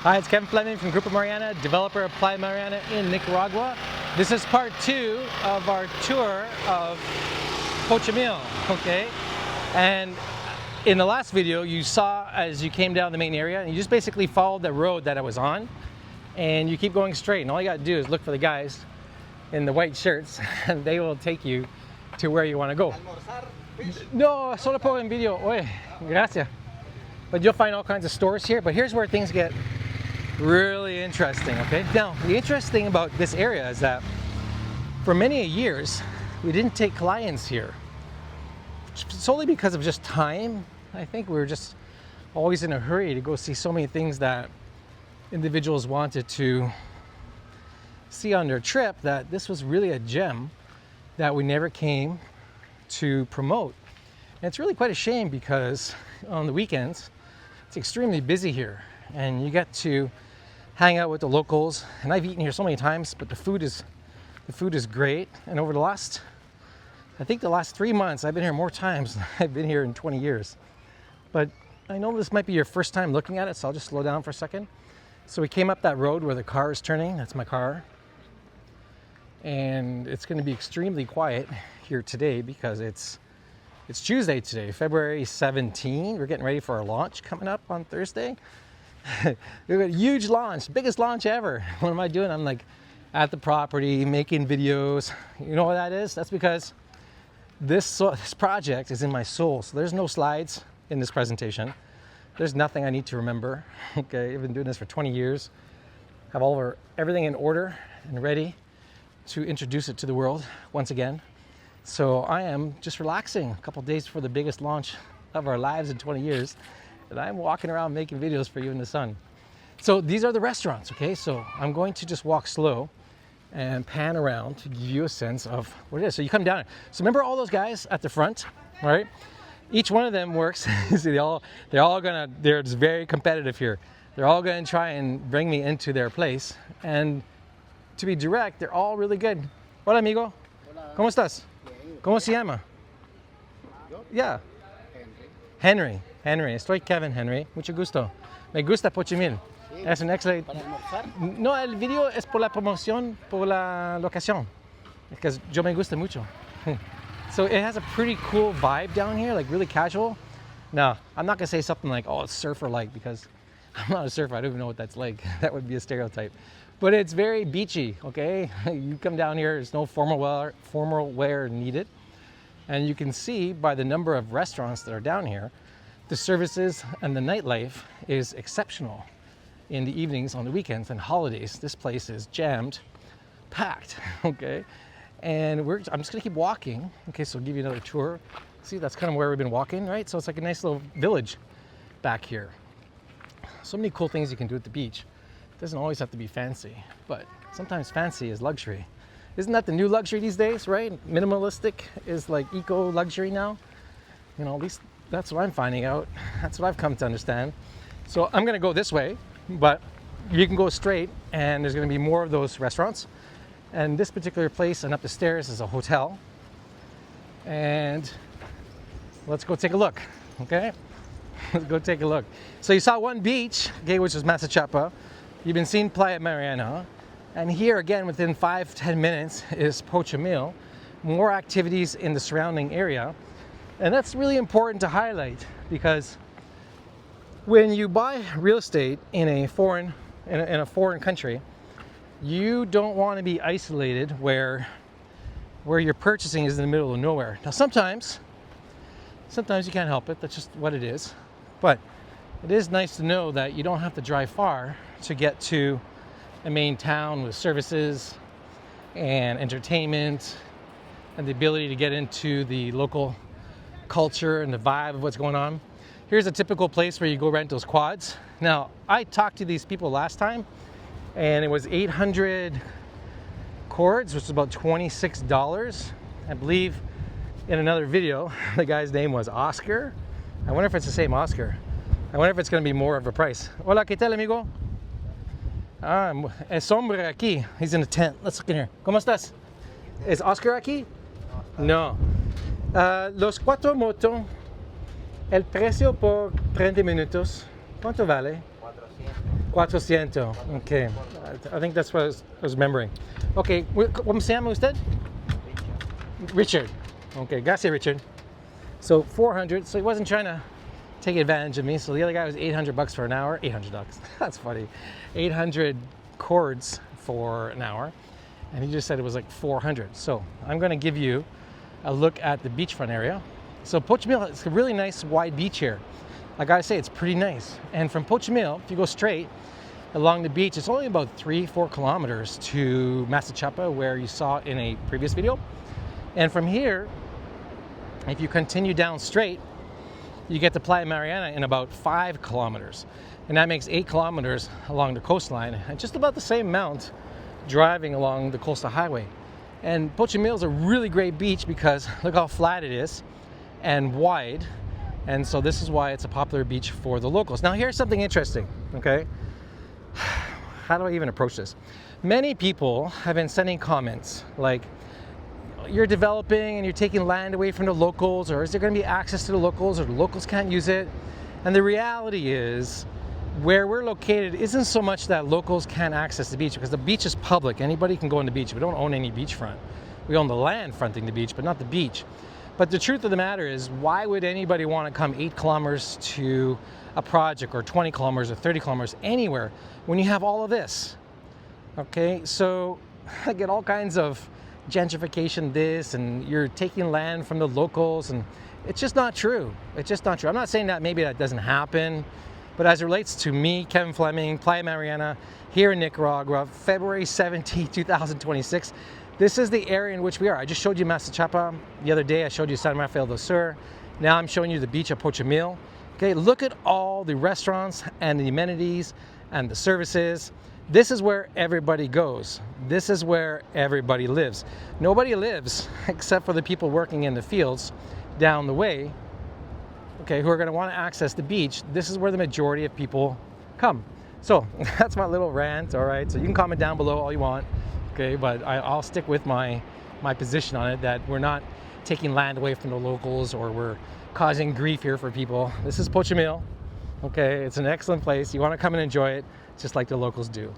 Hi, it's Kevin Fleming from Grupo Mariana, developer of Playa Mariana in Nicaragua. This is part 2 of our tour of Pochomil, okay? And in the last video, you saw as you came down the main area, and you just basically followed the road that I was on, and you keep going straight. And all you gotta do is look for the guys in the white shirts, and they will take you to where you wanna go. No, solo por en video. Oye, gracias. But you'll find all kinds of stores here, but here's where things get really interesting, okay? Now, the interesting thing about this area is that for many years, we didn't take clients here. Solely because of just time. I think we were just always in a hurry to go see so many things that individuals wanted to see on their trip, that this was really a gem that we never came to promote. And it's really quite a shame because on the weekends, it's extremely busy here and you get to hang out with the locals. And I've eaten here so many times, but the food is great. And over the last 3 months, I've been here more times than I've been here in 20 years. But I know this might be your first time looking at it, so I'll just slow down for a second. So we came up that road where the car is turning. That's my car. And it's going to be extremely quiet here today because it's Tuesday today, February 17. We're getting ready for our launch coming up on Thursday. We've got a huge launch, biggest launch ever. What am I doing? I'm like at the property making videos. You know what that is? That's because this project is in my soul. So there's no slides in this presentation. There's nothing I need to remember. Okay, I've been doing this for 20 years. Have everything in order and ready to introduce it to the world once again. So I am just relaxing a couple days before the biggest launch of our lives in 20 years. And I'm walking around making videos for you in the sun. So these are the restaurants, okay? So I'm going to just walk slow and pan around to give you a sense of what it is. So you come down. So remember all those guys at the front, right? Each one of them works. See, they're just very competitive here. They're all gonna try and bring me into their place. And to be direct, they're all really good. Hola, amigo. Hola. ¿Cómo estás? Bien. ¿Cómo se llama? ¿Yo? Yeah. Henry. Henry. Estoy Kevin Henry. Mucho gusto. Me gusta Pochomil. Sí. Es un excelente. ¿Para almorzar? No, el video es por la promoción, por la locación. Because yo me gusta mucho. So it has a pretty cool vibe down here, like really casual. Now, I'm not gonna say something like, oh, it's surfer-like, because I'm not a surfer. I don't even know what that's like. That would be a stereotype. But it's very beachy, okay? You come down here, there's no formal wear needed. And you can see by the number of restaurants that are down here, the services and the nightlife is exceptional in the evenings, on the weekends, and holidays. This place is jammed, packed, okay? And I'm just gonna keep walking. Okay, so I'll give you another tour. See, that's kind of where we've been walking, right? So it's like a nice little village back here. So many cool things you can do at the beach. It doesn't always have to be fancy, but sometimes fancy is luxury. Isn't that the new luxury these days, right? Minimalistic is like eco luxury now. You know, at least that's what I'm finding out. That's what I've come to understand. So I'm gonna go this way, but you can go straight and there's gonna be more of those restaurants. And this particular place and up the stairs is a hotel. And let's go take a look, okay? Let's go take a look. So you saw one beach, okay, which is Masachapa. You've been seeing Playa Mariana. And here again, within 5-10 minutes is Pochomil. More activities in the surrounding area. And that's really important to highlight because when you buy real estate in a foreign country, you don't want to be isolated where you're purchasing is in the middle of nowhere. Now sometimes you can't help it, that's just what it is. But it is nice to know that you don't have to drive far to get to a main town with services and entertainment and the ability to get into the local culture and the vibe of what's going on. Here's a typical place where you go rent those quads. Now, I talked to these people last time and it was 800 cords, which is about $26. I believe in another video, the guy's name was Oscar. I wonder if it's the same Oscar. I wonder if it's gonna be more of a price. Hola, ¿qué tal, amigo? Es hombre aquí. He's in a tent. Let's look in here. ¿Cómo estás? ¿Es Oscar aquí? No. Los 4 motos, el precio por 30 minutos, ¿cuánto vale? 400. 400. Okay. I think that's what I was remembering. Okay. ¿Cómo se llama usted? Richard. Okay. Gracias, Richard. So 400. So he wasn't trying to take advantage of me. So the other guy was $800 for an hour. $800. That's funny. 800 cords for an hour. And he just said it was like 400. So I'm going to give you a look at the beachfront area. So Pochomil is a really nice wide beach here. I gotta say, it's pretty nice. And from Pochomil, if you go straight along the beach, it's only about 3-4 kilometers to Masachapa, where you saw in a previous video. And from here, if you continue down straight, you get to Playa Mariana in about 5 kilometers. And that makes 8 kilometers along the coastline, and just about the same amount driving along the coastal highway. And Pochomil is a really great beach because look how flat it is and wide. And so this is why it's a popular beach for the locals. Now here's something interesting, okay? How do I even approach this? Many people have been sending comments like, you're developing and you're taking land away from the locals, or is there going to be access to the locals, or the locals can't use it? And the reality is, where we're located isn't so much that locals can't access the beach, because the beach is public. Anybody can go on the beach. We don't own any beachfront. We own the land fronting the beach, but not the beach. But the truth of the matter is, why would anybody want to come 8 kilometers to a project, or 20 kilometers, or 30 kilometers, anywhere, when you have all of this? Okay, so I get all kinds of gentrification this, and you're taking land from the locals, and it's just not true. It's just not true. I'm not saying that maybe that doesn't happen, but as it relates to me, Kevin Fleming, Playa Mariana, here in Nicaragua, February 17, 2026, this is the area in which we are. I just showed you Masachapa the other day. I showed you San Rafael del Sur. Now I'm showing you the beach of Pochomil. Okay, look at all the restaurants and the amenities and the services. This is where everybody goes. This is where everybody lives. Nobody lives except for the people working in the fields down the way, okay, who are going to want to access the beach. This is where the majority of people come. So that's my little rant, all right? So you can comment down below all you want, okay? But I'll stick with my position on it, that we're not taking land away from the locals, or we're causing grief here for people. This is Pochomil, okay? It's an excellent place. You want to come and enjoy it, just like the locals do.